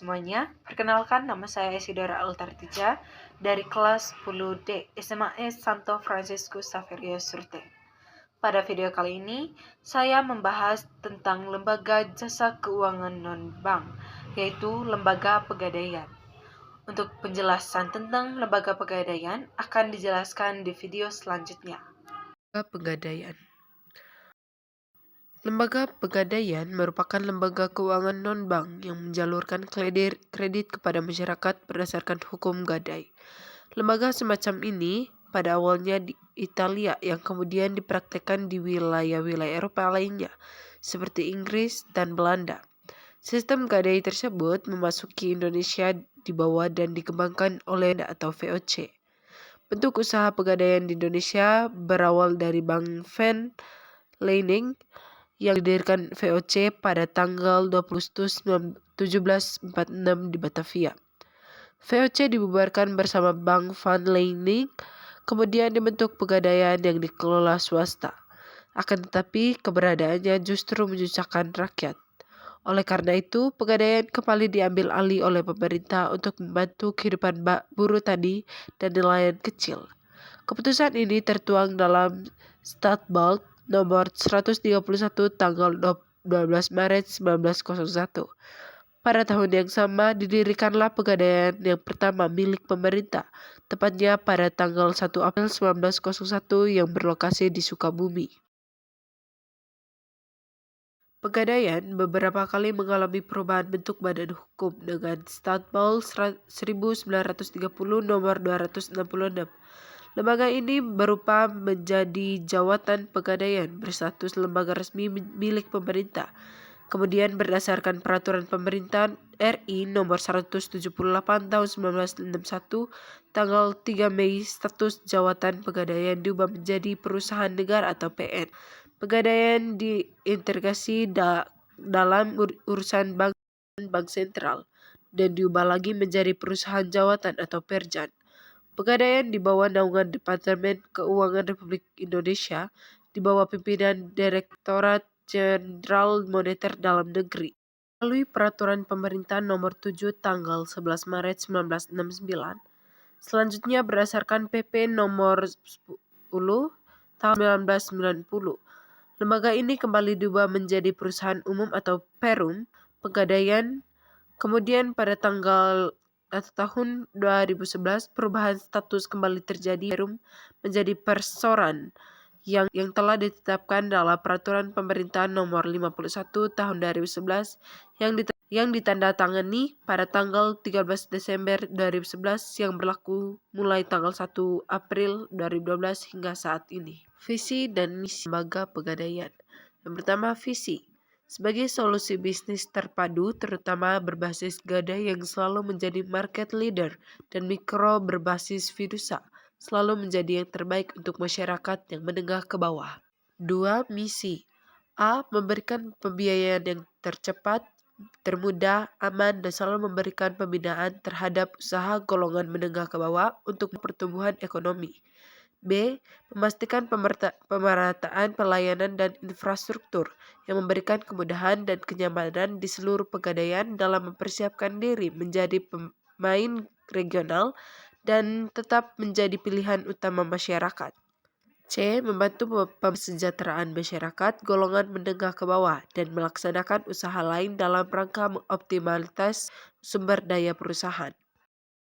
semuanya, perkenalkan nama saya Isidora Altartija dari kelas 10D SMA Santo Franciscus Saverio Surte. Pada video kali ini, saya membahas tentang lembaga jasa keuangan non-bank, yaitu lembaga pegadaian. Untuk penjelasan tentang lembaga pegadaian akan dijelaskan di video selanjutnya. Pegadaian. Lembaga pegadaian merupakan lembaga keuangan non-bank yang menjalurkan kredit kepada masyarakat berdasarkan hukum gadai. Lembaga semacam ini pada awalnya di Italia yang kemudian dipraktekkan di wilayah-wilayah Eropa lainnya, seperti Inggris dan Belanda. Sistem gadai tersebut memasuki Indonesia dibawa dan dikembangkan oleh atau VOC. Bentuk usaha pegadaian di Indonesia berawal dari Bank Van Lening yang didirikan VOC pada tanggal 20 Agustus 1746 di Batavia. VOC dibubarkan bersama Bank Van Lening, kemudian dibentuk pegadaian yang dikelola swasta. Akan tetapi keberadaannya justru menyusahkan rakyat. Oleh karena itu, pegadaian kembali diambil alih oleh pemerintah untuk membantu kehidupan buruh tani dan nelayan kecil. Keputusan ini tertuang dalam Stadtblad nomor 131 tanggal 12 Maret 1901. Pada tahun yang sama didirikanlah pegadaian yang pertama milik pemerintah, tepatnya pada tanggal 1 April 1901 yang berlokasi di Sukabumi. Pegadaian beberapa kali mengalami perubahan bentuk badan hukum dengan Stadtblad 1930 nomor 266. Lembaga ini berupa menjadi jawatan pegadaian berstatus lembaga resmi milik pemerintah. Kemudian berdasarkan peraturan pemerintahan RI nomor 178 tahun 1961 tanggal 3 Mei status jawatan pegadaian diubah menjadi perusahaan negara atau PN. Pegadaian diintegrasi dalam urusan bank sentral dan diubah lagi menjadi perusahaan jawatan atau Perjan. Pegadaian di bawah naungan Departemen Keuangan Republik Indonesia di bawah pimpinan Direktorat Jenderal Moneter Dalam Negeri. Melalui Peraturan Pemerintahan Nomor 7 tanggal 11 Maret 1969, selanjutnya berdasarkan PP Nomor 10 tahun 1990, lembaga ini kembali diubah menjadi perusahaan umum atau Perum Pegadaian. Kemudian pada tahun 2011 perubahan status kembali terjadi Perum menjadi Persoran yang telah ditetapkan dalam Peraturan Pemerintahan Nomor 51 Tahun 2011 yang ditandatangani pada tanggal 13 Desember 2011 yang berlaku mulai tanggal 1 April 2012 hingga saat ini. Visi dan misi lembaga pegadaian. Yang pertama, visi. Sebagai solusi bisnis terpadu, terutama berbasis gadai yang selalu menjadi market leader dan mikro berbasis fidusia, selalu menjadi yang terbaik untuk masyarakat yang menengah ke bawah. 2. Misi. A. Memberikan pembiayaan yang tercepat, termudah, aman, dan selalu memberikan pembinaan terhadap usaha golongan menengah ke bawah untuk pertumbuhan ekonomi. B. Memastikan pemerataan pelayanan dan infrastruktur yang memberikan kemudahan dan kenyamanan di seluruh pegadaian dalam mempersiapkan diri menjadi pemain regional dan tetap menjadi pilihan utama masyarakat. C. Membantu kesejahteraan masyarakat golongan menengah ke bawah dan melaksanakan usaha lain dalam rangka mengoptimalitas sumber daya perusahaan.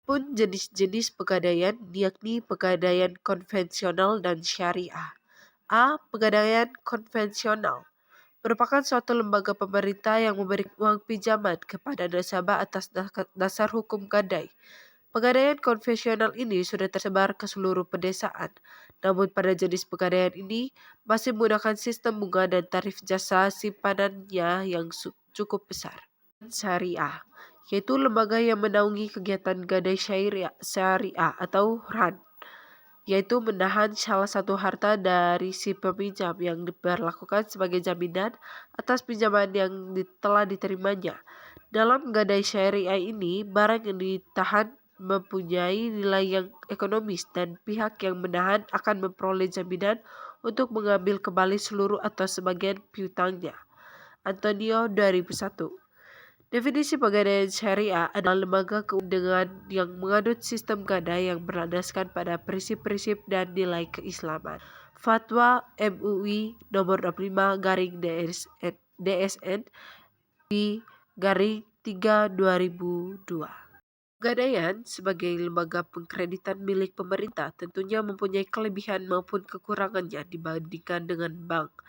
Pun jenis-jenis pegadaian yakni pegadaian konvensional dan syariah. A. Pegadaian konvensional merupakan suatu lembaga pemerintah yang memberi uang pinjaman kepada nasabah atas dasar hukum gadai. Pegadaian konvensional ini sudah tersebar ke seluruh pedesaan, namun pada jenis pegadaian ini masih menggunakan sistem bunga dan tarif jasa simpanannya yang cukup besar. Syariah, yaitu lembaga yang menaungi kegiatan gadai syariah atau RAN, yaitu menahan salah satu harta dari si peminjam yang diberlakukan sebagai jaminan atas pinjaman yang telah diterimanya. Dalam gadai syariah ini, barang yang ditahan mempunyai nilai yang ekonomis dan pihak yang menahan akan memperoleh jaminan untuk mengambil kembali seluruh atau sebagian piutangnya. Antonio 2001. Definisi pegadaian syariah adalah lembaga keuangan yang menganut sistem gadai yang berlandaskan pada prinsip-prinsip dan nilai keislaman. Fatwa MUI nomor 65/DSN garing 3 2002. Pegadaian sebagai lembaga pengkreditan milik pemerintah tentunya mempunyai kelebihan maupun kekurangannya dibandingkan dengan bank.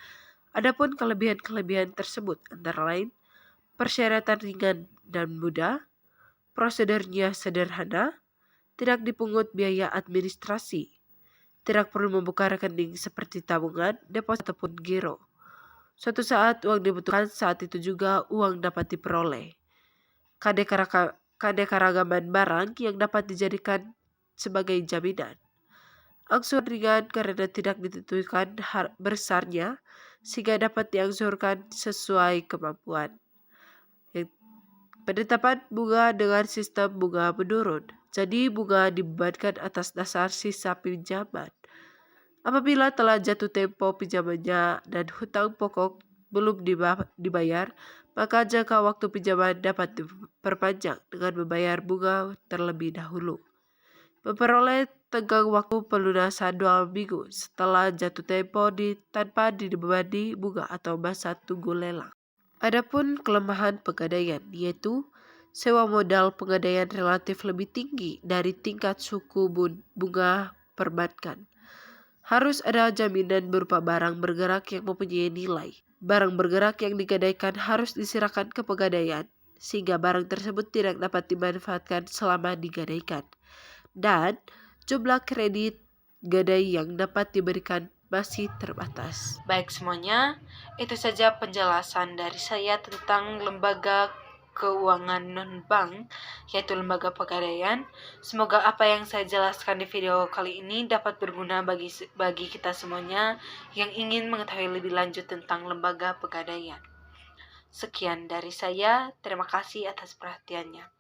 Adapun kelebihan-kelebihan tersebut antara lain persyaratan ringan dan mudah, prosedurnya sederhana, tidak dipungut biaya administrasi, tidak perlu membuka rekening seperti tabungan, deposit ataupun giro. Suatu saat uang dibutuhkan, saat itu juga uang dapat diperoleh. Keanekaragaman barang yang dapat dijadikan sebagai jaminan. Angsuran ringan karena tidak ditentukan besarnya sehingga dapat diangsurkan sesuai kemampuan. Penetapan bunga dengan sistem bunga menurun. Jadi bunga dibebankan atas dasar sisa pinjaman. Apabila telah jatuh tempo pinjamannya dan hutang pokok belum dibayar, maka jangka waktu pinjaman dapat diperpanjang dengan membayar bunga terlebih dahulu. Memperoleh tenggang waktu pelunasan 2 minggu setelah jatuh tempo tanpa dibebani bunga atau masa tunggu lelang. Adapun kelemahan pegadaian yaitu sewa modal pegadaian relatif lebih tinggi dari tingkat suku bunga perbankan. Harus ada jaminan berupa barang bergerak yang mempunyai nilai. Barang bergerak yang digadaikan harus diserahkan ke pegadaian sehingga barang tersebut tidak dapat dimanfaatkan selama digadaikan. Dan jumlah kredit gadai yang dapat diberikan masih terbatas. Baik semuanya, itu saja penjelasan dari saya tentang lembaga keuangan non-bank, yaitu lembaga pegadaian. Semoga apa yang saya jelaskan di video kali ini dapat berguna bagi kita semuanya yang ingin mengetahui lebih lanjut tentang lembaga pegadaian. Sekian dari saya, terima kasih atas perhatiannya.